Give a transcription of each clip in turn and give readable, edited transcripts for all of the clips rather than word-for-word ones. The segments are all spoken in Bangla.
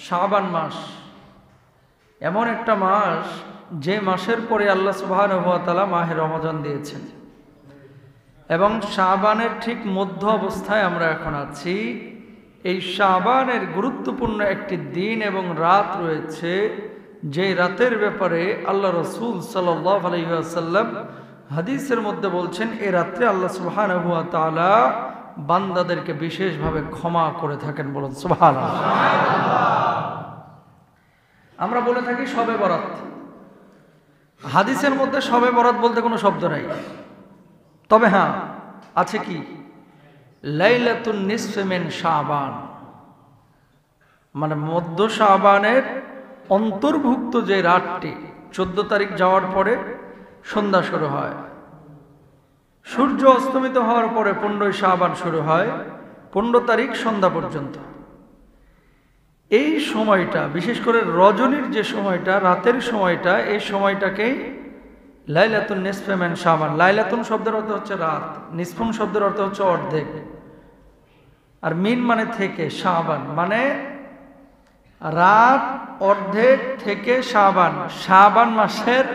শাবান মাস এমন একটা মাস যে মাসের পরে আল্লাহ সুবহানাহু ওয়া তাআলা মাহে রমজান দিয়েছেন, এবং শাবানের ঠিক মধ্য অবস্থায় আমরা এখন আছি। এই শাবানের গুরুত্বপূর্ণ একটি দিন এবং রাত রয়েছে, যে রাতের ব্যাপারে আল্লাহ রাসূল সাল্লাল্লাহু আলাইহি ওয়াসাল্লাম হাদিসের মধ্যে বলছেন, এই রাত্রে আল্লাহ সুবহানাহু ওয়া তাআলা বান্দাদেরকে বিশেষভাবে ক্ষমা করে থাকেন। বলুন সুবহানাল্লাহ। আমরা বলে থাকি শবে বরাত, হাদিসের মধ্যে শবে বরাত বলতে কোনো শব্দ নাই, তবে হ্যাঁ আছে কি লাইলাতুন নিসফে মিন শাবান, মানে মধ্য শাবানের অন্তর্ভুক্ত যে রাতটি 14 তারিখ যাওয়ার পরে সন্ধ্যা শুরু হয়, সূর্য অস্তমিত হওয়ার পরে 15 শাবান শুরু হয়, 15 তারিখ সন্ধ্যা পর্যন্ত। এই সময়টা বিশেষ করে রজনীর যে সময়টা, রাতের সময়টা, এই সময়টাকেই লাইলাতুন নিসফে মিন শাবান। লাইলাতুন শব্দের অর্থ হচ্ছে রাত, নিসফুন শব্দের অর্থ হচ্ছে অর্ধেক, আর মিন মানে থেকে, শাবান মানে রাত অর্ধেক থেকে শাবান, শাবান মাসের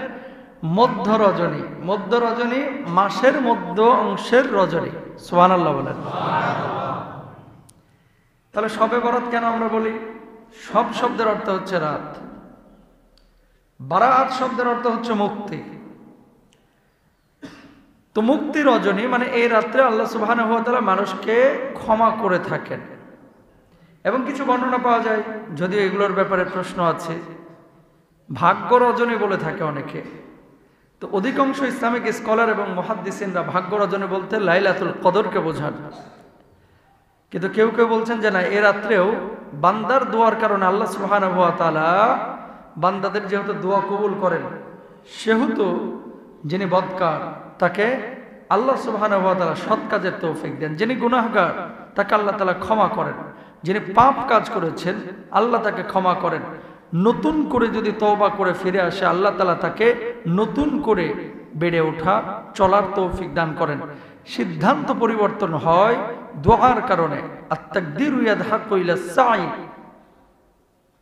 মধ্য রজনী, মধ্য রজনী মাসের মধ্য অংশের রজনী। সুবহানাল্লাহ বলেন। তাহলে শবে বরাত কেন আমরা বলি? সব শব্দের অর্থ হচ্ছে রাত, বারাত শব্দের অর্থ হচ্ছে মুক্তি। তো মুক্তি রজনী মানে এই রাত্রে আল্লাহ সুবহানাহু ওয়া তাআলা মানুষকে ক্ষমা করে থাকেন। এবং কিছু বর্ণনা পাওয়া যায়, যদিও এগুলোর ব্যাপারে প্রশ্ন আছে, ভাগ্য রজনী বলে থাকে অনেকে। তো অধিকাংশ ইসলামিক স্কলার এবং মুহাদ্দিসিনরা ভাগ্য রজনী বলতে লাইলাতুল কদরকে বোঝান, কিন্তু কেউ কেউ বলছেন যে না, এ রাত্রেও বান্দার দোয়ার কারণে আল্লাহ সুবহানাহু ওয়া তাআলা বান্দাদের যেহেতু দোয়া কবুল করেন, সেহেতু যিনি বদকার তাকে আল্লাহ সুবহানাহু ওয়া তাআলা সৎ কাজের তৌফিক দেন, যিনি গুনাহগার তাকে আল্লাহ তাআলা ক্ষমা করেন, যিনি পাপ কাজ করেছেন আল্লাহ তাকে ক্ষমা করেন, নতুন করে যদি তওবা করে ফিরে আসে আল্লাহ তাআলা তাকে নতুন করে বেড়ে ওঠা চলার তৌফিক দান করেন। সিদ্ধান্ত পরিবর্তন হয় দোয়ার কারণে। আত-তাকদীরু ইয়াদহাকু ইলা সাই,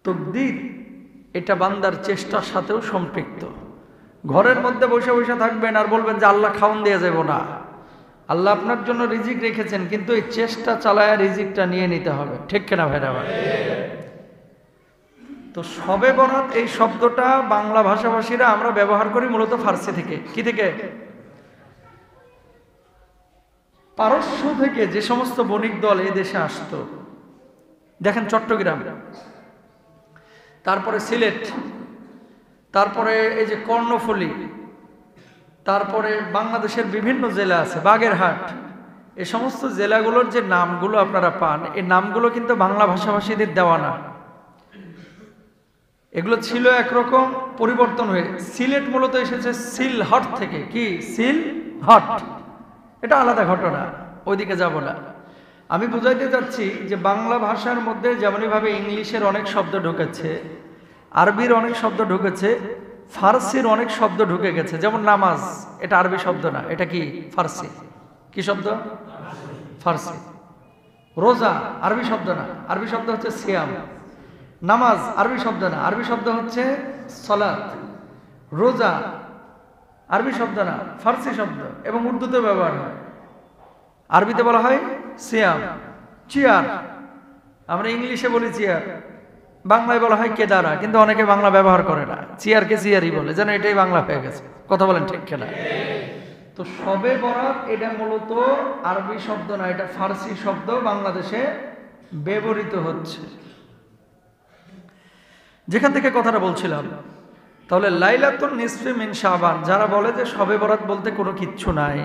তাকদীর এটা বান্দার চেষ্টার সাথেও সম্পৃক্ত। ঘরের মধ্যে বসে বসে থাকবেন আর বলবেন যে আল্লাহ খাওয়ান দিয়ে যাব না, আল্লাহ আপনার জন্য রিজিক রেখেছেন, কিন্তু এই চেষ্টা চালায় রিজিকটা নিয়ে নিতে হবে। ঠিক কিনা ভাইরা? তো শবে বরাত এই শব্দটা বাংলা ভাষাভাষীরা আমরা ব্যবহার করি মূলত ফার্সি থেকে। কি থেকে? পারস্য থেকে যে সমস্ত বণিক দল এই দেশে আসতো, দেখেন চট্টগ্রাম, তারপরে সিলেট, তারপরে এই যে কর্ণফুলী, তারপরে বাংলাদেশের বিভিন্ন জেলা আছে, বাগেরহাট, এই সমস্ত জেলাগুলোর যে নামগুলো আপনারা পান, এই নামগুলো কিন্তু বাংলা ভাষাভাষীদের দেওয়া না। এগুলো ছিল একরকম, পরিবর্তন হয়ে সিলেট মূলত এসেছে সিলহট থেকে। কি সিলহট? এটা আলাদা ঘটনা, ওইদিকে যাব না। আমি বুঝাইতে চাচ্ছি যে বাংলা ভাষার মধ্যে যেমনইভাবে ইংলিশের অনেক শব্দ ঢুকেছে, আরবির অনেক শব্দ ঢুকেছে, ফার্সির অনেক শব্দ ঢুকে গেছে। যেমন নামাজ, এটা আরবি শব্দ না, এটা কি ফার্সি। কি শব্দ? ফার্সি। রোজা আরবি শব্দ না, আরবি শব্দ হচ্ছে সিয়াম। নামাজ আরবি শব্দ না, আরবি শব্দ হচ্ছে সালাত। রোজা আরবি শব্দ না, ফার্সি শব্দ, এবং উর্দুতে ব্যবহার হয়। আরবিতে বলা হয় সিয়াম। চেয়ার আমরা ইংলিশে বলি চেয়ার, বাংলায় বলা হয় কেদারা, কিন্তু অনেকে বাংলা ব্যবহার করে না, চেয়ারকে চেয়ারই বলে, যেন এটাই বাংলা হয়ে গেছে। কথা বলেন ঠিক কিনা? তো শবে বরাত এটা মূলত আরবি শব্দ না, এটা ফার্সি শব্দ, বাংলাদেশে ব্যবহৃত হচ্ছে। যেখান থেকে কথাটা বলছিলাম, তাহলে লাইলাতুন নিসফে মিন শাবান, যারা বলে যে শবে বরাত বলতে কোনো কিচ্ছু নাই,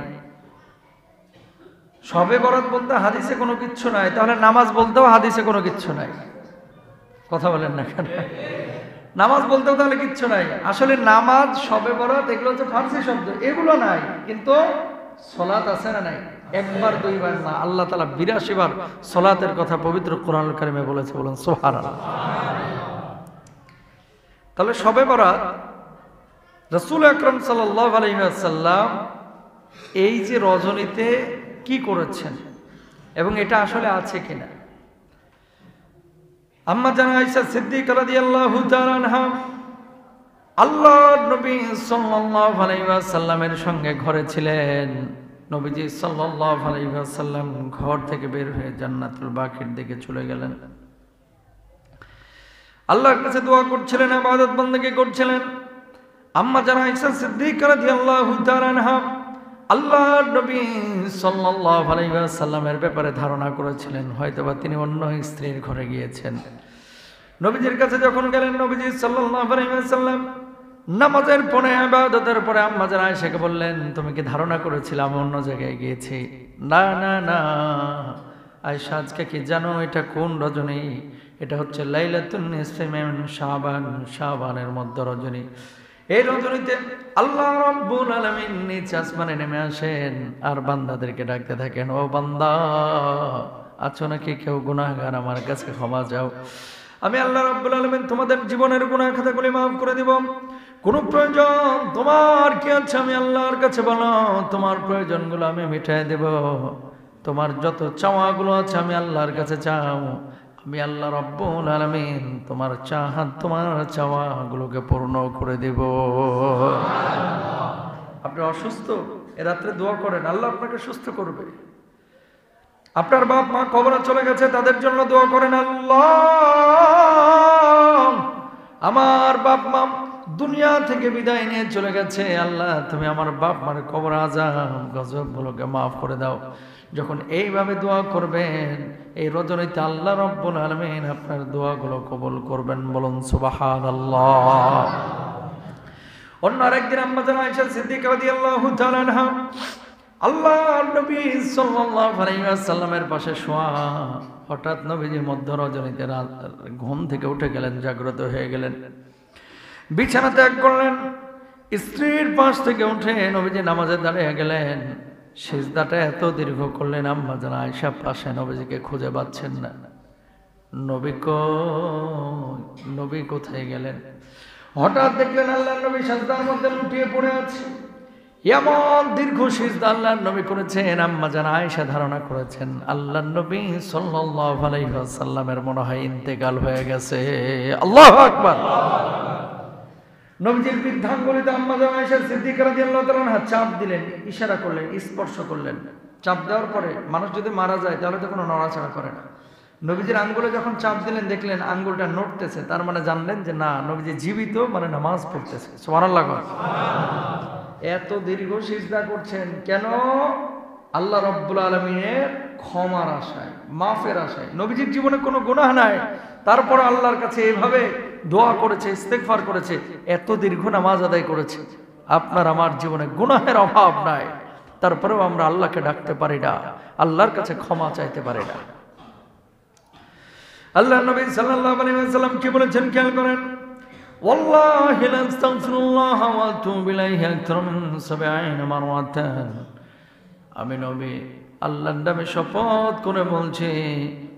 শবে বরাত বলতে হাদিসে কোনো কিচ্ছু নাই, তাহলে নামাজ বলতেও হাদিসে কোনো কিচ্ছু নাই। কথা বলেন না কেন? নামাজ বলতেও তাহলে কিচ্ছু নাই। আসলে নামাজ, শবে বরাত এগুলো হচ্ছে ফার্সি শব্দ, এগুলো নাই, কিন্তু সালাত আছে না নাই? একবার দুইবার না, আল্লাহ তাআলা 82 বার সালাতের কথা পবিত্র কোরআনুল কারীমে বলেছে। বলেন সুবহানাল্লাহ। তাহলে শবে বরাত রাসূল আকরাম সাল্লাল্লাহু আলাইহি ওয়াসাল্লাম এই যে রজনীতে কি করেছেন এবং এটা আসলে আছে কিনা। আম্মা জান আয়েশা সিদ্দিকা রাদিয়াল্লাহু তাআলা আনহা আল্লাহর নবী সাল্লাল্লাহু আলাইহি ওয়াসাল্লামের সঙ্গে ঘরে ছিলেন। নবীজি সাল্লাল্লাহু আলাইহি ওয়াসাল্লাম ঘর থেকে বের হয়ে জান্নাতুল বাকির দিকে চলে গেলেন। আল্লাহর কাছে দোয়া করছিলেন, ইবাদত বندگی করছিলেন। আম্মা জান আয়েশা সিদ্দিকা রাদিয়াল্লাহু তাআলা আনহা আল্লাহর নবী সাল্লাল্লাহু আলাইহি ওয়াসাল্লামের ব্যাপারে ধারণা করেছিলেন হয়তোবা তিনি অন্য স্ত্রীর ঘরে গিয়েছেন। নবীজির কাছে যখন গেলেন, নবীজি সাল্লাল্লাহু আলাইহি ওয়াসাল্লাম নামাজের পরে ইবাদতের পরে আম্মা জান আয়েশাকে বললেন, তুমি কি ধারণা করেছিলে আমি অন্য জায়গায় গিয়েছি? না না না আয়েশা, আজকে কি জানো এটা কোন রজনী? এটা হচ্ছে লাইলাতুন নিসফি মিন শাবান, শাবানের মধ্য রজনী। এই রজনীতে আল্লাহ রাব্বুল আলামিন নিজ আসমানে নেমে আসেন আর বান্দাদেরকে ডাকতে থাকেন, ও বান্দা আছো নাকি কেউ গুনাহগার, আমার কাছে ক্ষমা চাও, আমি আল্লাহ রাব্বুল আলামিন তোমাদের জীবনের গুনাহ খাতাগুলি মাফ করে দিব। কোন প্রয়োজন তোমার কি আছে আমি আল্লাহর কাছে বলো, তোমার প্রয়োজনগুলো আমি মিটিয়ে দেব। তোমার যত চাওয়াগুলো আছে আমি আল্লাহর কাছে চাও, আমি আল্লাহ রাব্বুল আলামিন তোমার চাওয়াগুলোকে পূর্ণ করে দেব। আপনি অসুস্থ, এ রাত্রে দোয়া করেন, আল্লাহ আপনাকে সুস্থ করবে। আপনার বাপ মা কবরে চলে গেছে, তাদের জন্য দোয়া করেন, আল্লাহ আমার বাপ মা দুনিয়া থেকে বিদায় নিয়ে চলে গেছে, আল্লাহ তুমি আমার বাপ মার কবর আযাব গজবগুলোকে মাফ করে দাও। যখন এইভাবে দোয়া করবেন এই রজনীতে আল্লাহ রাব্বুল আলামিন আপনার দোয়াগুলো কবুল করবেন, বলুন সুবহানাল্লাহ। অন্য আরেকদিন আম্মা জান আয়েশা সিদ্দিকা রাদিয়াল্লাহু তাআলা আনহা আল্লাহর নবী সাল্লাল্লাহু আলাইহি ওয়াসাল্লামের পাশে শোয়া, হঠাৎ নবীজি মধ্য রজনীতে ঘুম থেকে উঠে গেলেন, জাগ্রত হয়ে গেলেন, বিছানা ত্যাগ করলেন। স্ত্রীর পাশ থেকে উঠে নবীজি নামাজে দাঁড়িয়ে গেলেন, সিজদাটা এত দীর্ঘ করলেন আম্মা জান আয়েশা পাশে নবীজিকে খুঁজে পাচ্ছেন না। নবী কোথায় গেলেন? হঠাৎ দেখলেন আল্লাহর নবী সিজদার মধ্যে লুটিয়ে পড়ে আছে। এমন দীর্ঘ সিজদা আল্লাহর নবী করেছেন, আম্মা জান আয়েশা ধারণা করেছেন আল্লাহর নবী সাল্লাল্লাহু আলাইহি ওয়াসাল্লামের মনে হয় ইন্তেকাল হয়ে গেছে। আল্লাহু আকবার। নবীজির বৃদ্ধাঙ্গুলিতে আম্মা জান আয়েশা সিদ্দিকা রাদিয়াল্লাহু তাআলা আনহা চাপ দিলেন, ইশারা করলেন, স্পর্শ করলেন। চাপ দেওয়ার পরে মানুষ যদি মারা যায় তাহলে তো কোনো নড়াচড়া করে না। নবীজির আঙ্গুলে যখন চাপ দিলেন দেখলেন আঙ্গুলটা নড়তেছে, তার মানে জানলেন যে না নবীজি জীবিত, মানে নামাজ পড়তেছে। সুবহানাল্লাহ। এত দীর্ঘ সিজদা করছেন কেন? আল্লাহ রাব্বুল আলামিনের ক্ষমার আশায়, মাফের আশায়। নবীজির জীবনে কোনো গুনাহ নাই, তারপর আল্লাহর কাছে এইভাবে দোয়া করেছে, ইস্তেগফার করেছে, এত দীর্ঘ নামাজ আদায় করেছে। আপনার আমার জীবনে গুনাহের অভাব নাই, তারপরেও আমরা আল্লাহকে ডাকতে পারি না, আল্লাহর কাছে ক্ষমা চাইতে পারি না। আল্লাহ নবী সাল্লাল্লাহু আলাইহি ওয়াসাল্লাম কি বলেছেন খেয়াল করেন, ওয়াল্লাহি লা আস্তাগফিরুল্লাহ ওয়া আতুবু ইলাইহি আকতার মিন ৭০ মাররাতান। আমি নবী আল্লাহর নামে শপথ করে বলছি,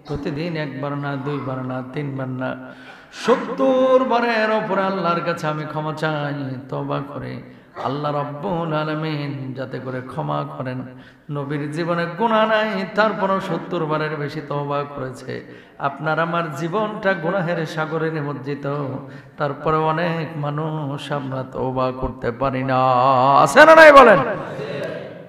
প্রতিদিন একবার না, দুইবার না, তিনবার না, ৭০ বারের উপরে আল্লাহর কাছে আমি ক্ষমা চাই, তওবা করে। আল্লাহ রাব্বুল আলামিন যাতে করে ক্ষমা করেন। নবীর জীবনে গুনাহ নাই, তারপরও ৭০ বারের বেশি তওবা করেছে। আপনার আমার জীবনটা গুনাহের সাগরে নিমজ্জিত, তারপরে অনেক মানুষ আমরা তওবা করতে পারি না। আছে না নাই বলেন?